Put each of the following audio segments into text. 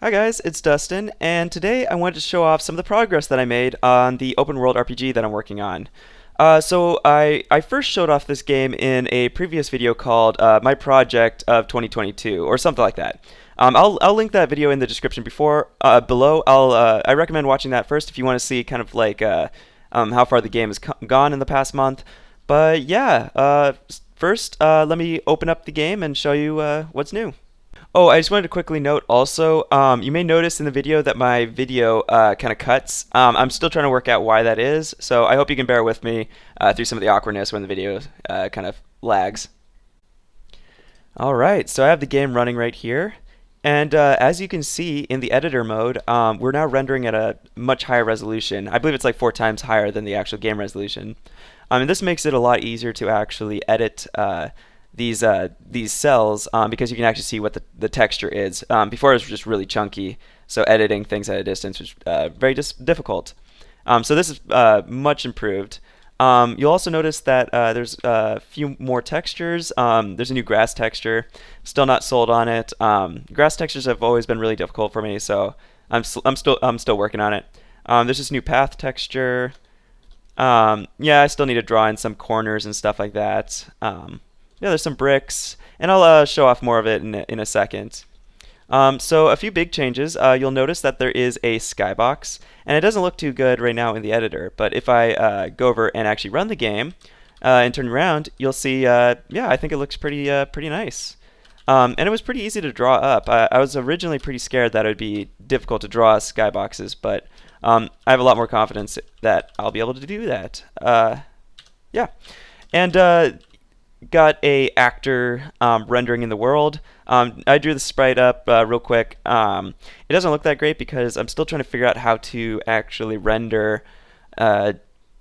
Hi guys, it's Dustin, and today I wanted to show off some of the progress that I made on the open world RPG that I'm working on. So I first showed off this game in a previous video called My Project of 2022, or something like that. I'll link that video in the description below. I recommend watching that first if you want to see kind of like how far the game has gone in the past month. But yeah, first let me open up the game and show you what's new. Oh, I just wanted to quickly note also, you may notice in the video that my video kind of cuts. I'm still trying to work out why that is, so I hope you can bear with me through some of the awkwardness when the video kind of lags. Alright, so I have the game running right here, and as you can see in the editor mode, we're now rendering at a much higher resolution. I believe it's like 4 times higher than the actual game resolution. And this makes it a lot easier to actually edit these cells because you can actually see what the texture is. Before it was just really chunky, so editing things at a distance was very difficult. So this is much improved. You'll also notice that there's a few more textures. There's a new grass texture. Still not sold on it. Grass textures have always been really difficult for me, so I'm still working on it. There's this new path texture. Yeah, I still need to draw in some corners and stuff like that. Yeah, there's some bricks, and I'll show off more of it in a second. So a few big changes. You'll notice that there is a skybox, and it doesn't look too good right now in the editor, but if I go over and actually run the game and turn around, you'll see, yeah, I think it looks pretty nice. And it was pretty easy to draw up. I was originally pretty scared that it would be difficult to draw skyboxes, but I have a lot more confidence that I'll be able to do that. Yeah. And got a actor rendering in the world. I drew the sprite up real quick. It doesn't look that great because I'm still trying to figure out how to actually render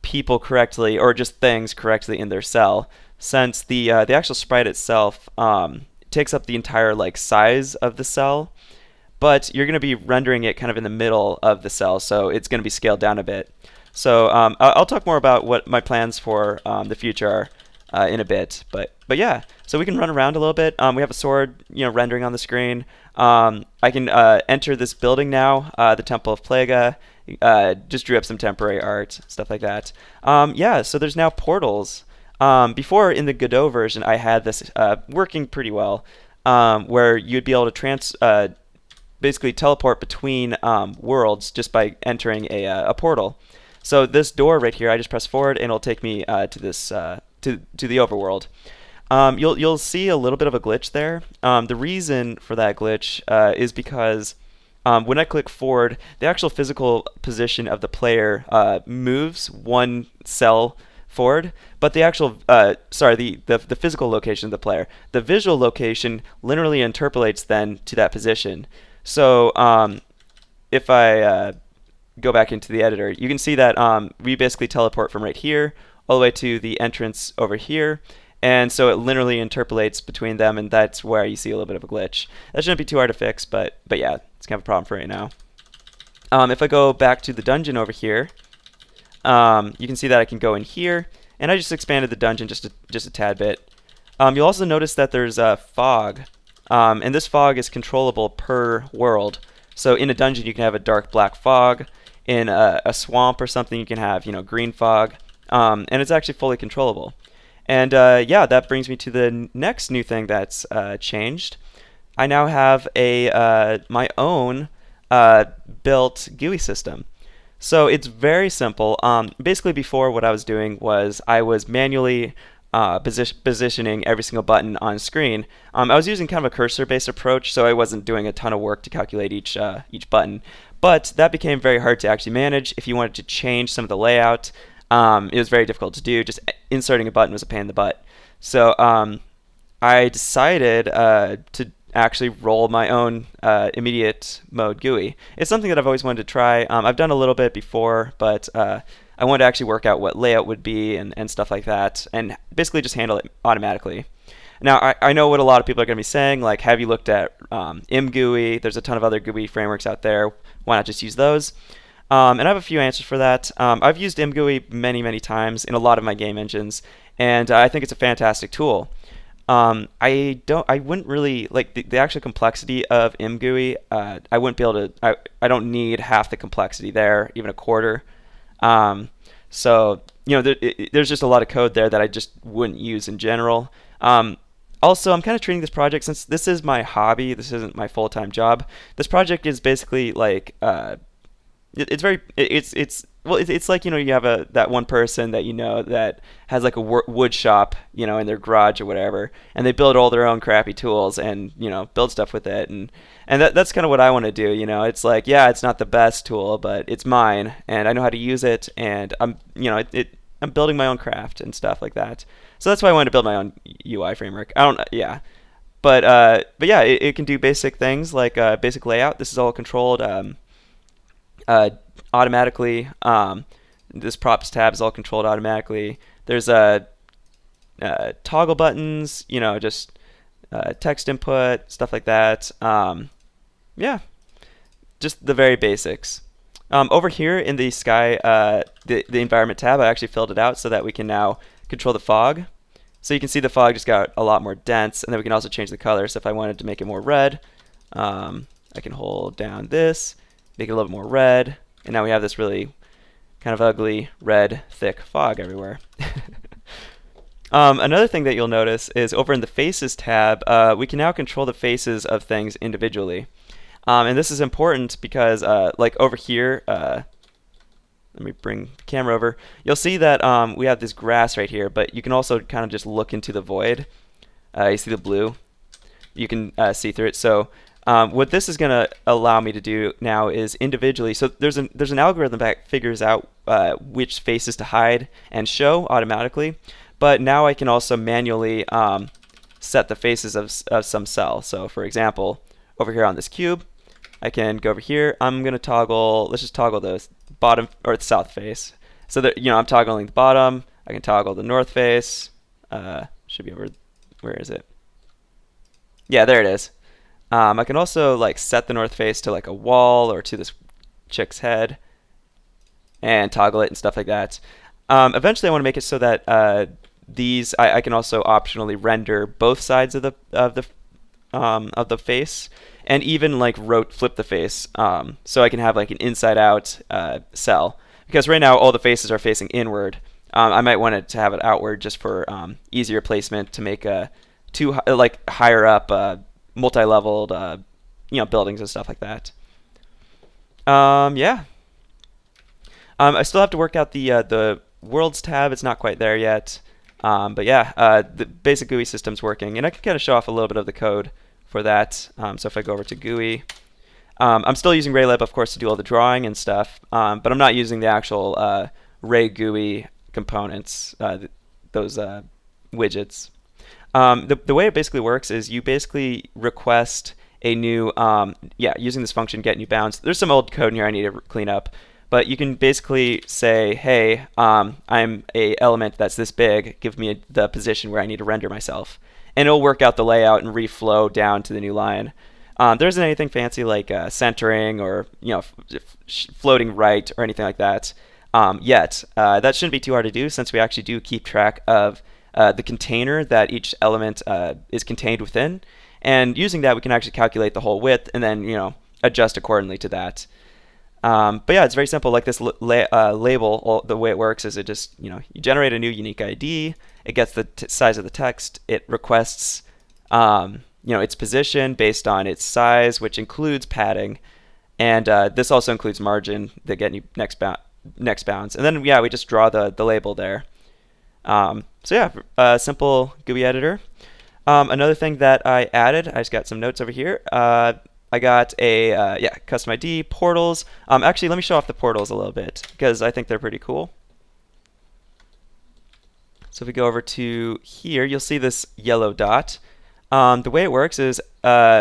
people correctly, or just things correctly in their cell, since the actual sprite itself takes up the entire like size of the cell, but you're going to be rendering it kind of in the middle of the cell, so it's going to be scaled down a bit. So I'll talk more about what my plans for the future are in a bit, but yeah, so we can run around a little bit. We have a sword, rendering on the screen. I can enter this building now, the Temple of Plaga. Just drew up some temporary art, stuff like that. Yeah, so there's now portals. Before in the Godot version, I had this working pretty well, where you'd be able to basically teleport between worlds just by entering a portal. So this door right here, I just press forward and it'll take me to this to the overworld. You'll see a little bit of a glitch there. The reason for that glitch is because when I click forward, the actual physical position of the player moves one cell forward, but the actual the physical location of the player, the visual location literally interpolates then to that position. So if I go back into the editor, you can see that we basically teleport from right here all the way to the entrance over here, and so it literally interpolates between them, and that's where you see a little bit of a glitch. That shouldn't be too hard to fix, but yeah, it's kind of a problem for right now. If I go back to the dungeon over here, you can see that I can go in here, and I just expanded the dungeon just a tad bit. You'll also notice that there's a fog, and this fog is controllable per world. So in a dungeon, you can have a dark black fog. In a swamp or something, you can have green fog. And it's actually fully controllable. And yeah, that brings me to the next new thing that's changed. I now have my own built GUI system. So it's very simple. Basically, before, what I was doing was I was manually positioning every single button on screen. I was using kind of a cursor-based approach, so I wasn't doing a ton of work to calculate each button. But that became very hard to actually manage. If you wanted to change some of the layout, it was very difficult to do. Just inserting a button was a pain in the butt. So I decided to actually roll my own immediate mode GUI. It's something that I've always wanted to try. I've done a little bit before, but I wanted to actually work out what layout would be and stuff like that, and basically just handle it automatically. Now, I know what a lot of people are going to be saying, like, have you looked at MGUI? There's a ton of other GUI frameworks out there. Why not just use those? And I have a few answers for that. I've used MGUI many times in a lot of my game engines, and I think it's a fantastic tool. I wouldn't really like the actual complexity of MGUI. I wouldn't be able to. I don't need half the complexity there, even a quarter. Um, so there's just a lot of code there that I just wouldn't use in general. Also, I'm kind of treating this project, since this is my hobby. This isn't my full-time job. This project is basically like it's very it's well it's like you have that one person that that has like a wood shop in their garage or whatever, and they build all their own crappy tools and build stuff with it, and that's kind of what I want to do. It's like, yeah, it's not the best tool, but it's mine and I know how to use it, and I'm building my own craft and stuff like that. So that's why I wanted to build my own UI framework. I don't yeah. But yeah, it can do basic things like basic layout. This is all controlled uh, automatically. This props tab is all controlled automatically. There's toggle buttons, just text input, stuff like that. Yeah, just the very basics. Over here in the the environment tab, I actually filled it out so that we can now control the fog. So you can see the fog just got a lot more dense, and then we can also change the color. So if I wanted to make it more red, I can hold down this, make it a little bit more red, and now we have this really kind of ugly red thick fog everywhere. Another thing that you'll notice is over in the Faces tab, we can now control the faces of things individually. And this is important because like over here, let me bring the camera over. You'll see that we have this grass right here, but you can also kind of just look into the void. You see the blue? You can see through it. So what this is going to allow me to do now is individually. So there's an algorithm that figures out which faces to hide and show automatically. But now I can also manually set the faces of some cell. So for example, over here on this cube, I can go over here. I'm going to toggle, let's just toggle the bottom or the south face. So that, I'm toggling the bottom. I can toggle the north face. Should be over, where is it? Yeah, there it is. I can also like set the north face to like a wall or to this chick's head and toggle it and stuff like that. Eventually I want to make it so that I can also optionally render both sides of the face, and even like flip the face, so I can have like an inside out cell, because right now all the faces are facing inward. I might want it to have it outward just for easier placement, to make like higher up multi-leveled buildings and stuff like that. Yeah. I still have to work out the worlds tab. It's not quite there yet. But yeah, the basic GUI system's working, and I can kind of show off a little bit of the code for that. So if I go over to GUI, I'm still using RayLab, of course, to do all the drawing and stuff, but I'm not using the actual Ray GUI components, those widgets. The way it basically works is you basically request a new, using this function, get new bounds. There's some old code in here I need to clean up. But you can basically say, hey, I'm a element that's this big. Give me the position where I need to render myself. And it'll work out the layout and reflow down to the new line. There isn't anything fancy like centering or floating right or anything like that yet. That shouldn't be too hard to do, since we actually do keep track of the container that each element is contained within. And using that, we can actually calculate the whole width and then adjust accordingly to that. But yeah, it's very simple. Like this label, the way it works is it just, you generate a new unique ID. It gets the size of the text. It requests, its position based on its size, which includes padding. And this also includes margin, the get new next bounds. And then, yeah, we just draw the label there. So yeah, simple GUI editor. Another thing that I added, I just got some notes over here. I got a custom ID, portals. Actually, let me show off the portals a little bit, because I think they're pretty cool. So if we go over to here, you'll see this yellow dot. The way it works is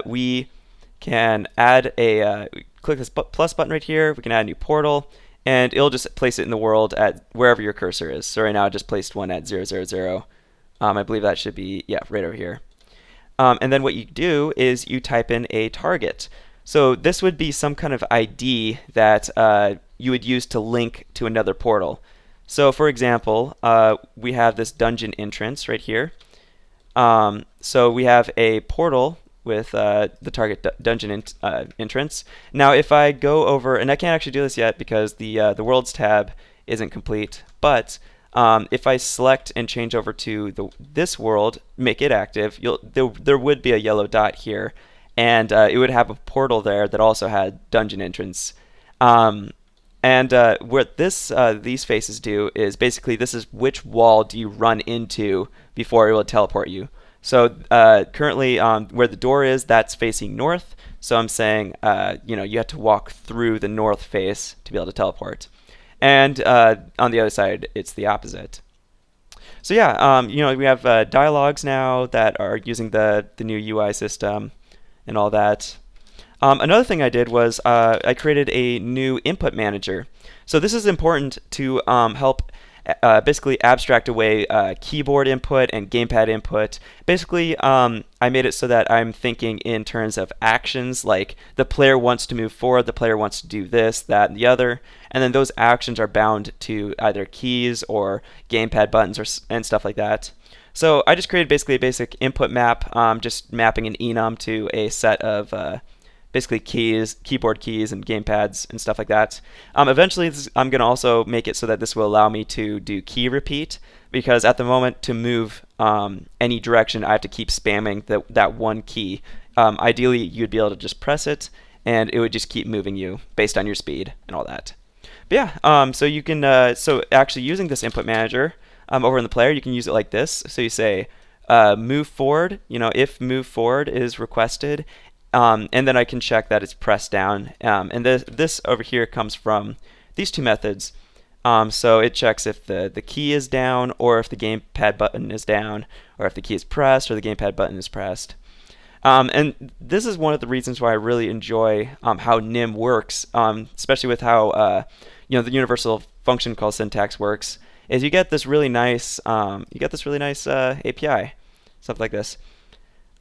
we can add click this plus button right here. We can add a new portal, and it'll just place it in the world at wherever your cursor is. So right now I just placed one at 0, 0, 0. I believe that should be, right over here. And then what you do is you type in a target. So this would be some kind of ID that you would use to link to another portal. So for example, we have this dungeon entrance right here. So we have a portal with the target dungeon entrance. Now, if I go over, and I can't actually do this yet because the worlds tab isn't complete, but if I select and change over to this world, make it active, there would be a yellow dot here, and it would have a portal there that also had dungeon entrance. And what these faces do is basically this is which wall do you run into before it will teleport you. So currently where the door is, that's facing north. So I'm saying you have to walk through the north face to be able to teleport. And on the other side, it's the opposite. So yeah, we have dialogues now that are using the new UI system and all that. Another thing I did was I created a new input manager. So this is important to help basically abstract away keyboard input and gamepad input. Basically, I made it so that I'm thinking in terms of actions, like the player wants to move forward, the player wants to do this, that, and the other, and then those actions are bound to either keys or gamepad buttons and stuff like that. So I just created basically a basic input map, just mapping an enum to a set of basically keyboard keys and gamepads and stuff like that. Eventually, I'm going to also make it so that this will allow me to do key repeat, because at the moment to move any direction, I have to keep spamming that one key. Ideally, you'd be able to just press it, and it would just keep moving you based on your speed and all that. But yeah, so you can so actually using this input manager over in the player, you can use it like this. So you say move forward. If move forward is requested. And then I can check that it's pressed down. And this over here comes from these two methods. So it checks if the key is down, or if the gamepad button is down, or if the key is pressed, or the gamepad button is pressed. And this is one of the reasons why I really enjoy how NIM works, especially with how the universal function call syntax works. Is you get this really nice API, stuff like this.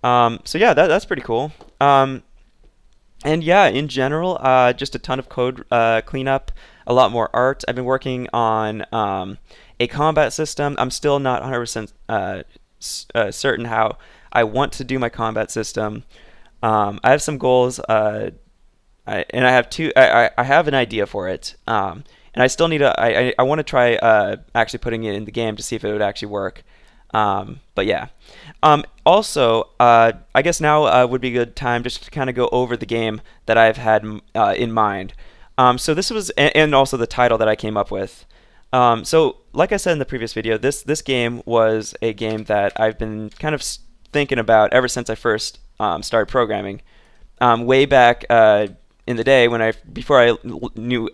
So yeah, that's pretty cool. And yeah, in general, just a ton of code cleanup, a lot more art. I've been working on a combat system. I'm still not 100% certain how I want to do my combat system. I have some goals, and I have two. I have an idea for it, and I still need I want to try actually putting it in the game to see if it would actually work. But yeah. Also, I guess now would be a good time just to kind of go over the game that I've had in mind. So this was, and also the title that I came up with. So like I said in the previous video, this game was a game that I've been kind of thinking about ever since I first started programming. Way back in the day before I knew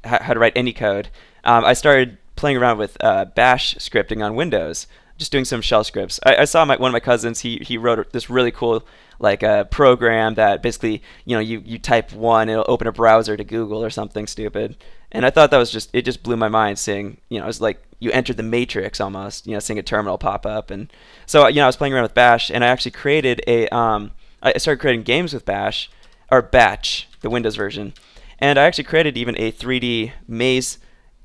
how to write any code, I started playing around with Bash scripting on Windows. Just doing some shell scripts. I saw one of my cousins. He wrote this really cool program that basically you type one, it'll open a browser to Google or something stupid. And I thought that was it just blew my mind seeing it was like you entered the Matrix almost. Seeing a terminal pop up. And so I was playing around with Bash, and I actually created I started creating games with Bash, or Batch, the Windows version. And I actually created even a 3D maze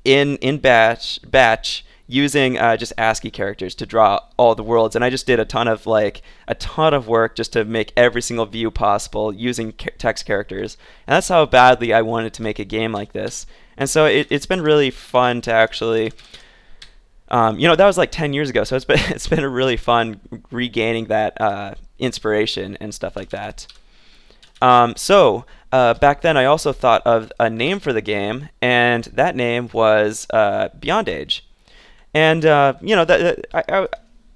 in Batch. Using just ASCII characters to draw all the worlds, and I just did a ton of work just to make every single view possible using text characters, and that's how badly I wanted to make a game like this. And so it's been really fun to actually, that was like 10 years ago, so it's been a really fun regaining that inspiration and stuff like that. So back then I also thought of a name for the game, and that name was Beyond Age. And I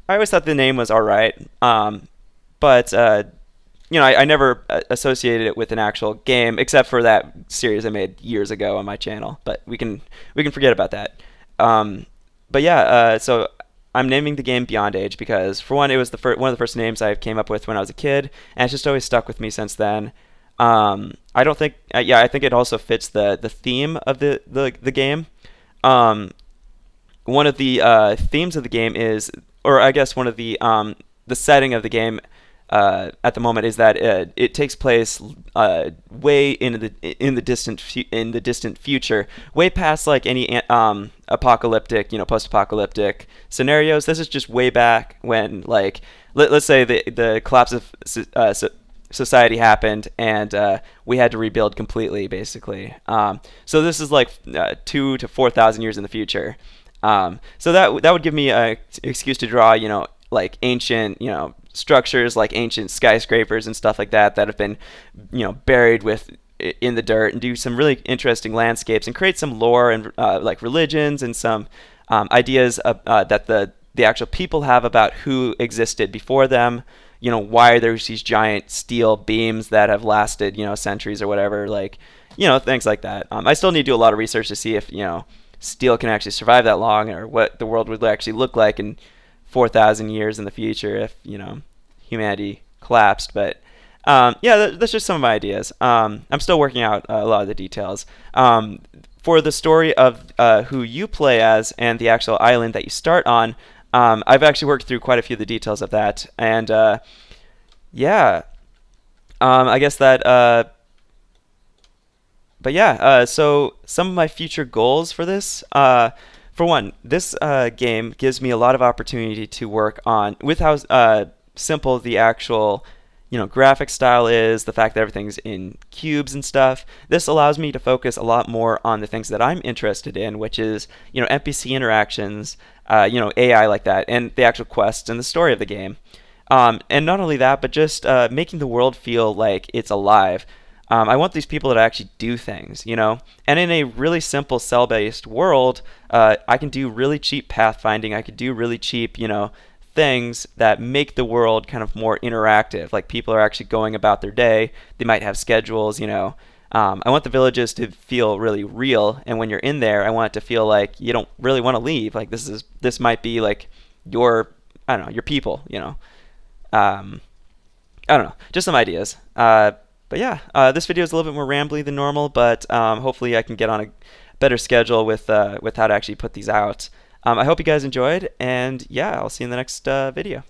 always thought the name was all right, but I never associated it with an actual game, except for that series I made years ago on my channel. But we can forget about that. But yeah, so I'm naming the game Beyond Age because, for one, it was one of the first names I came up with when I was a kid, and it's just always stuck with me since then. I don't think, I think it also fits the theme of the game. One of the themes of the game is, or I guess one of the setting of the game at the moment is that it takes place way in the distant future, way past like any apocalyptic, post-apocalyptic scenarios. This is just way back when, like, let's say the collapse of society happened, and we had to rebuild completely, basically. So this is like 2,000 to 4,000 years in the future. So that would give me an excuse to draw, like ancient, structures like ancient skyscrapers and stuff like that have been, buried in the dirt, and do some really interesting landscapes and create some lore and like religions and some ideas that the actual people have about who existed before them. Why there's these giant steel beams that have lasted, centuries or whatever, like, things like that. I still need to do a lot of research to see if, steel can actually survive that long, or what the world would actually look like in 4,000 years in the future if, humanity collapsed. But yeah, that's just some of my ideas. I'm still working out a lot of the details. For the story of who you play as and the actual island that you start on, I've actually worked through quite a few of the details of that. And yeah, I guess that... But yeah, so some of my future goals for this, for one, this game gives me a lot of opportunity to work on with how simple the actual, graphic style is, the fact that everything's in cubes and stuff. This allows me to focus a lot more on the things that I'm interested in, which is, NPC interactions, AI like that, and the actual quests and the story of the game. And not only that, but just making the world feel like it's alive. I want these people to actually do things, And in a really simple cell-based world, I can do really cheap pathfinding. I could do really cheap, things that make the world kind of more interactive. Like, people are actually going about their day. They might have schedules, I want the villages to feel really real. And when you're in there, I want it to feel like you don't really want to leave. Like, this might be like your people, I don't know, just some ideas. But yeah, this video is a little bit more rambly than normal, but hopefully I can get on a better schedule with how to actually put these out. I hope you guys enjoyed, and yeah, I'll see you in the next video.